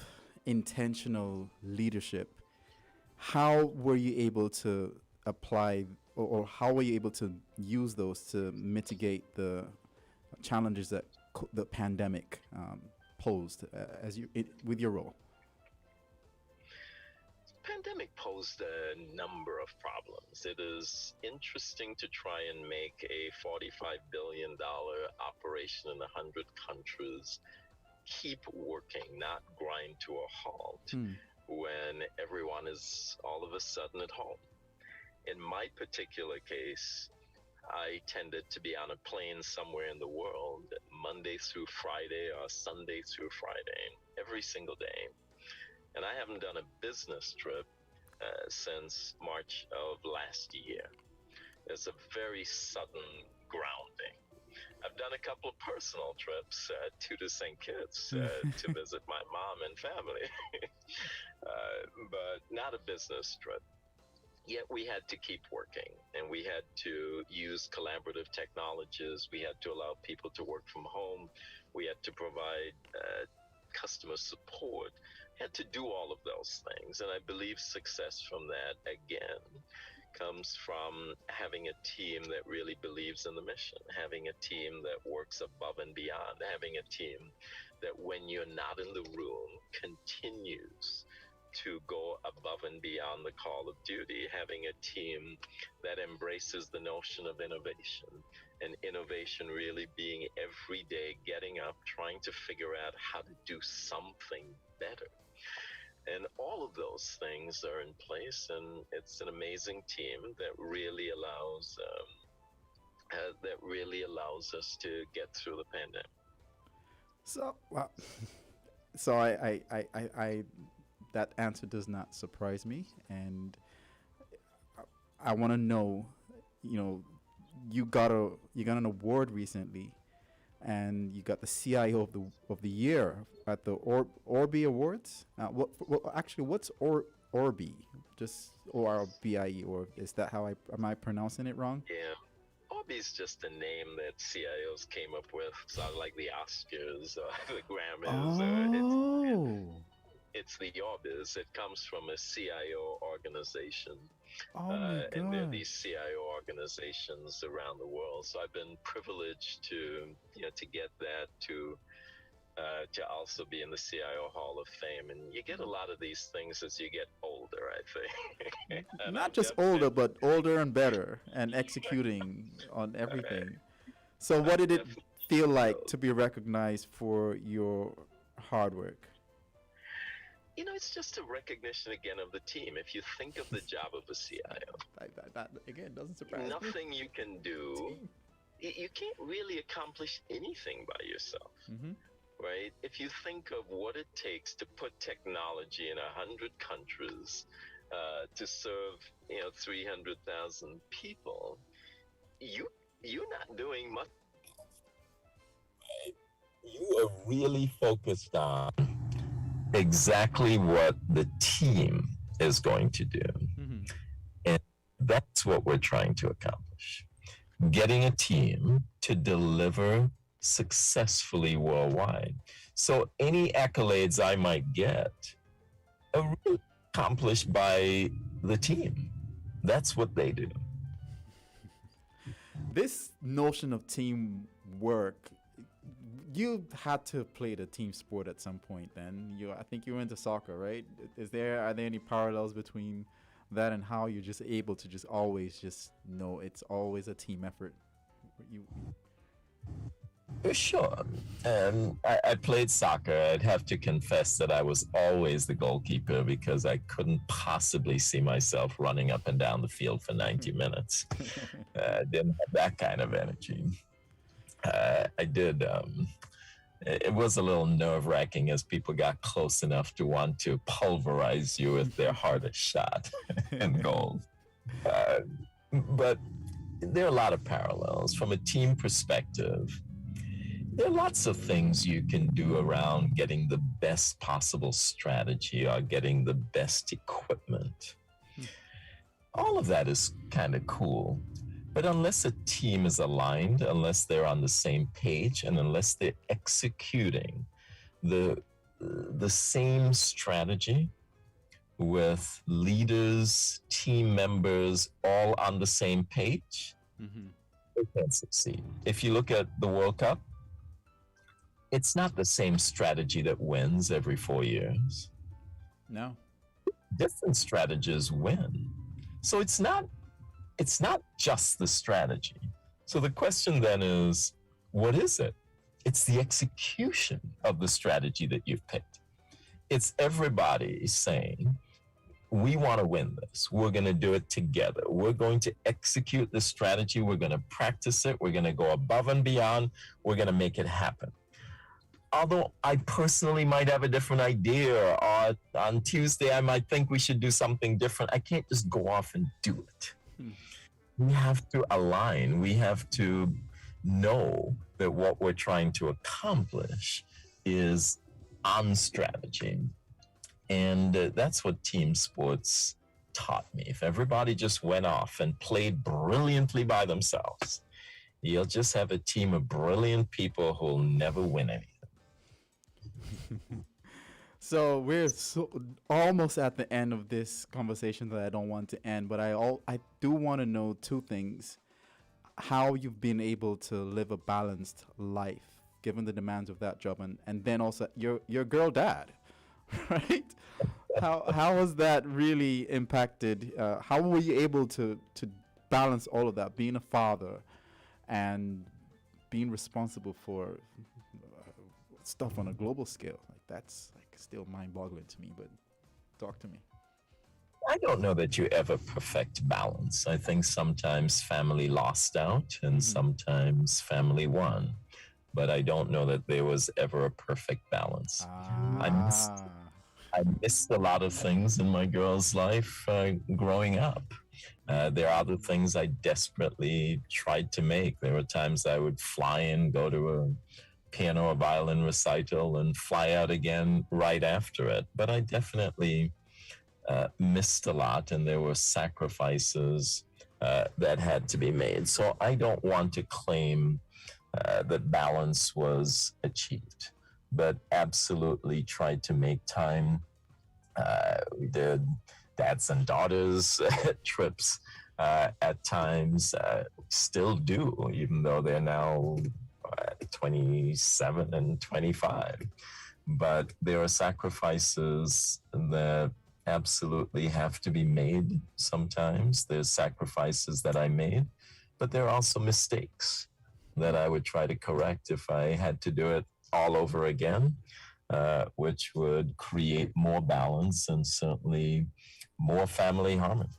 S1: intentional leadership, how were you able to apply, or how were you able to use those to mitigate the challenges that the pandemic posed with your role?
S3: Pandemic posed a number of problems. It is interesting to try and make a $45 billion operation in 100 countries keep working, not grind to a halt when everyone is all of a sudden at home. In my particular case, I tended to be on a plane somewhere in the world Monday through Friday or Sunday through Friday, every single day. And I haven't done a business trip since March of last year. It's a very sudden grounding. I've done a couple of personal trips, two to St Kitts to visit my mom and family, but not a business trip. Yet we had to keep working, and we had to use collaborative technologies. We had to allow people to work from home. We had to provide customer support, had to do all of those things. And I believe success from that, again, comes from having a team that really believes in the mission, having a team that works above and beyond, having a team that when you're not in the room continues to go above and beyond the call of duty, having a team that embraces the notion of innovation, and innovation really being every day getting up, trying to figure out how to do something better. And all of those things are in place, and it's an amazing team that really allows us to get through the pandemic.
S1: So, well, so I that answer does not surprise me, and I want to know, you got an award recently, and you got the CIO of the year at the Orbi Awards. What's Orbi? Just ORBIE, or is that how am I pronouncing it wrong?
S3: Yeah. Orbi's just a name that CIOs came up with, sort of like the Oscars or the Grammys. It's the Orbis. It comes from a CIO organization.
S1: Oh my God.
S3: And there are these CIO organizations around the world. So I've been privileged to get that, to also be in the CIO Hall of Fame. And you get a lot of these things as you get older, I think.
S1: Not just older, but older and better, and executing on everything. So what did it feel like to be recognized for your hard work?
S3: It's just a recognition again of the team. If you think of the job of a CIO,
S1: that again doesn't surprise me.
S3: Nothing you can do. You can't really accomplish anything by yourself, right? If you think of what it takes to put technology in 100 countries, to serve 300,000 people, you're not doing much. You are really focused on exactly what the team is going to do. And that's what we're trying to accomplish. Getting a team to deliver successfully worldwide. So any accolades I might get are really accomplished by the team. That's what they do.
S1: This notion of teamwork, you had to play the team sport at some point. Then I think you were into soccer, right? Are there any parallels between that and how you're just able to just always just know it's always a team effort?
S3: Sure. I played soccer. I'd have to confess that I was always the goalkeeper because I couldn't possibly see myself running up and down the field for 90 minutes. Didn't have that kind of energy. I did. It was a little nerve-wracking as people got close enough to want to pulverize you with their hardest shot and goals. But there are a lot of parallels. From a team perspective, there are lots of things you can do around getting the best possible strategy or getting the best equipment. All of that is kind of cool. But unless a team is aligned, unless they're on the same page, and unless they're executing the same strategy with leaders, team members, all on the same page, they can't succeed. If you look at the World Cup, it's not the same strategy that wins every 4 years.
S1: No.
S3: Different strategies win. So it's not just the strategy. So the question then is, what is it? It's the execution of the strategy that you've picked. It's everybody saying, we want to win this. We're going to do it together. We're going to execute the strategy. We're going to practice it. We're going to go above and beyond. We're going to make it happen. Although I personally might have a different idea, or on Tuesday I might think we should do something different, I can't just go off and do it. We have to align. We have to know that what we're trying to accomplish is on strategy. And that's what team sports taught me. If everybody just went off and played brilliantly by themselves, you'll just have a team of brilliant people who'll never win anything.
S1: So we're almost at the end of this conversation that I don't want to end, but I do want to know two things: how you've been able to live a balanced life given the demands of that job, and then also your girl dad, right? How has that really impacted? How were you able to balance all of that, being a father and being responsible for stuff on a global scale? Like that's like still mind-boggling to me. But talk to me.
S4: I don't know that you ever perfect balance. I think sometimes family lost out and sometimes family won. But I don't know that there was ever a perfect balance. I missed a lot of things in my girl's life growing up. There are other things I desperately tried to make. There were times I would fly in, go to a piano or violin recital, and fly out again right after it. But I definitely missed a lot, and there were sacrifices that had to be made. So I don't want to claim that balance was achieved, but absolutely tried to make time. We did dads and daughters trips at times, still do, even though they're now 27 and 25. But there are sacrifices that absolutely have to be made sometimes. There's sacrifices that I made, but there are also mistakes that I would try to correct if I had to do it all over again, which would create more balance and certainly more family harmony.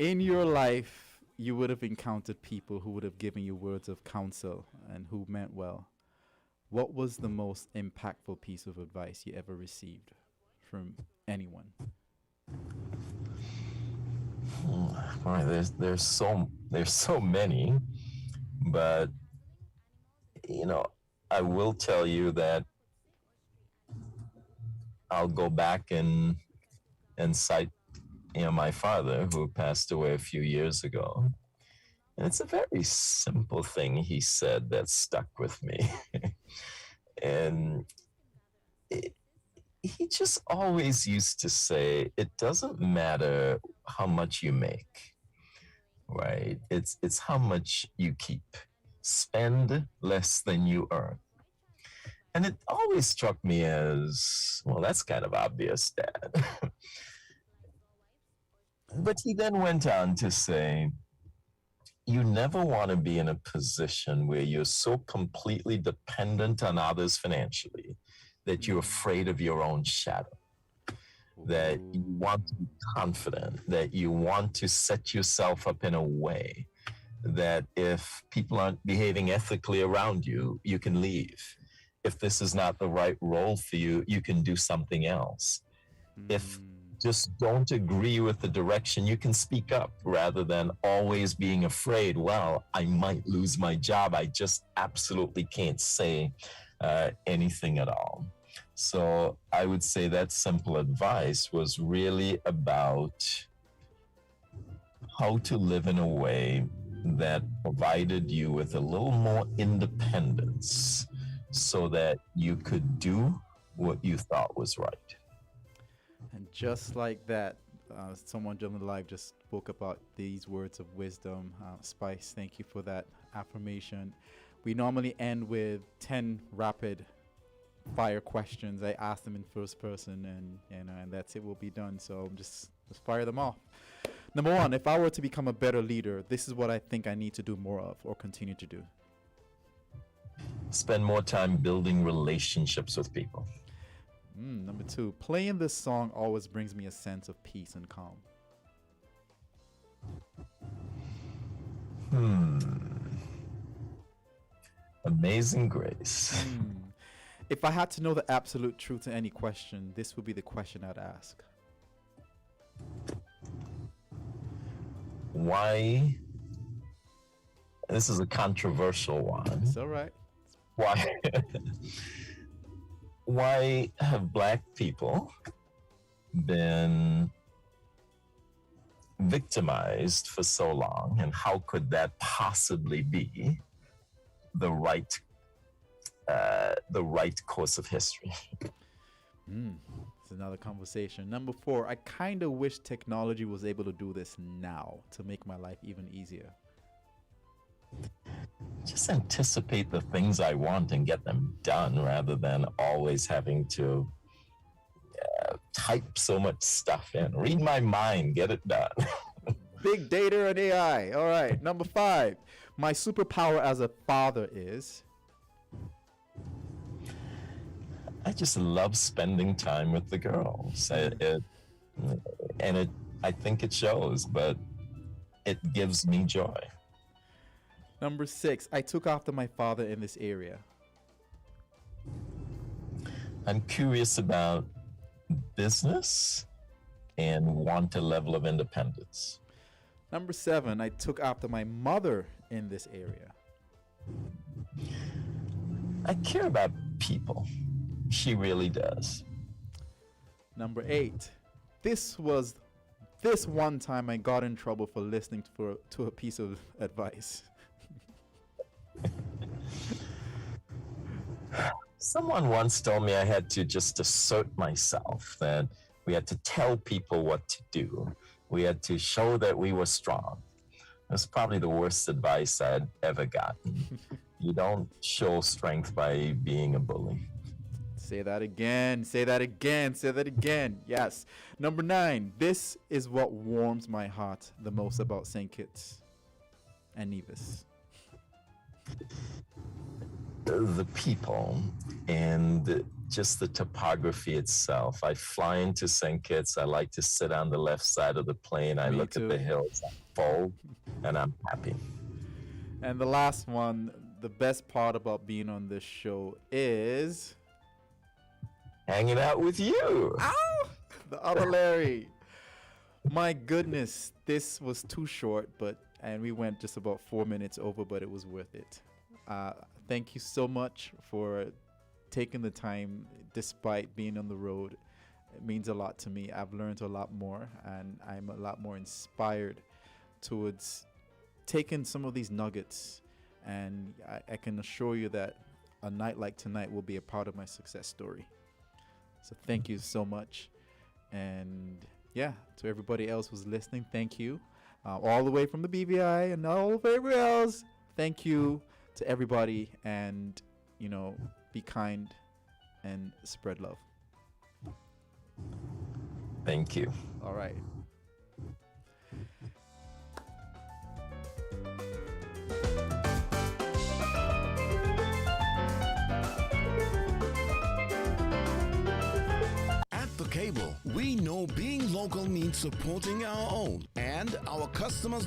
S1: In your life, you would have encountered people who would have given you words of counsel and who meant well. What was the most impactful piece of advice you ever received from anyone?
S4: Boy, there's so many, but I will tell you that I'll go back and cite my father, who passed away a few years ago. And it's a very simple thing he said that stuck with me. And he just always used to say, it doesn't matter how much you make, right? It's how much you keep. Spend less than you earn. And it always struck me as, well, that's kind of obvious, Dad. But he then went on to say, you never want to be in a position where you're so completely dependent on others financially that you're afraid of your own shadow, that you want to be confident, that you want to set yourself up in a way that if people aren't behaving ethically around you, you can leave. If this is not the right role for you, you can do something else. If just don't agree with the direction, you can speak up rather than always being afraid, well, I might lose my job. I just absolutely can't say anything at all. So I would say that simple advice was really about how to live in a way that provided you with a little more independence so that you could do what you thought was right.
S1: And just like that, someone jumping live just spoke about these words of wisdom. Spice, thank you for that affirmation. We normally end with 10 rapid fire questions. I ask them in first person, and that's it. Will be done. So just fire them off. Number one, if I were to become a better leader, this is what I think I need to do more of or continue to do.
S4: Spend more time building relationships with people.
S1: Number two, playing this song always brings me a sense of peace and calm.
S4: Amazing Grace.
S1: If I had to know the absolute truth to any question, this would be the question I'd ask.
S4: Why? This is a controversial one.
S1: It's all right.
S4: Why? Why have Black people been victimized for so long, and how could that possibly be the right the right course of history.
S1: It's another conversation. Number 4, I kind of wish technology was able to do this now to make my life even easier.
S4: Just anticipate the things I want and get them done rather than always having to type so much stuff in. Read my mind, get it done.
S1: Big data and AI. All right. Number 5, my superpower as a father is.
S4: I just love spending time with the girls. I think it shows, but it gives me joy.
S1: Number 6, I took after my father in this area.
S4: I'm curious about business and want a level of independence.
S1: Number 7, I took after my mother in this area.
S4: I care about people. She really does.
S1: Number 8, this one time I got in trouble for listening to a piece of advice.
S4: Someone once told me I had to just assert myself, that we had to tell people what to do. We had to show that we were strong. That's probably the worst advice I'd ever gotten. You don't show strength by being a bully.
S1: Say that again. Say that again. Say that again. Yes. Number 9, this is what warms my heart the most about St. Kitts and Nevis.
S4: The people and just the topography itself. I fly into St. Kitts. I like to sit on the left side of the plane. I
S1: Me
S4: look
S1: too.
S4: at the hills, I fold, and I'm happy.
S1: And the last one, the best part about being on this show is
S4: Hanging out with you.
S1: the other Larry. My goodness, this was too short, and we went just about 4 minutes over, but it was worth it. Thank you so much for taking the time despite being on the road. It means a lot to me. I've learned a lot more, and I'm a lot more inspired towards taking some of these nuggets, and I can assure you that a night like tonight will be a part of my success story. So thank you so much. And yeah, to everybody else who's listening, thank you. All the way from the BVI and all of everybody else, thank you to everybody. And, be kind and spread love.
S4: Thank you.
S1: All right.
S2: At The Cable, we know being local means supporting our own, and our customers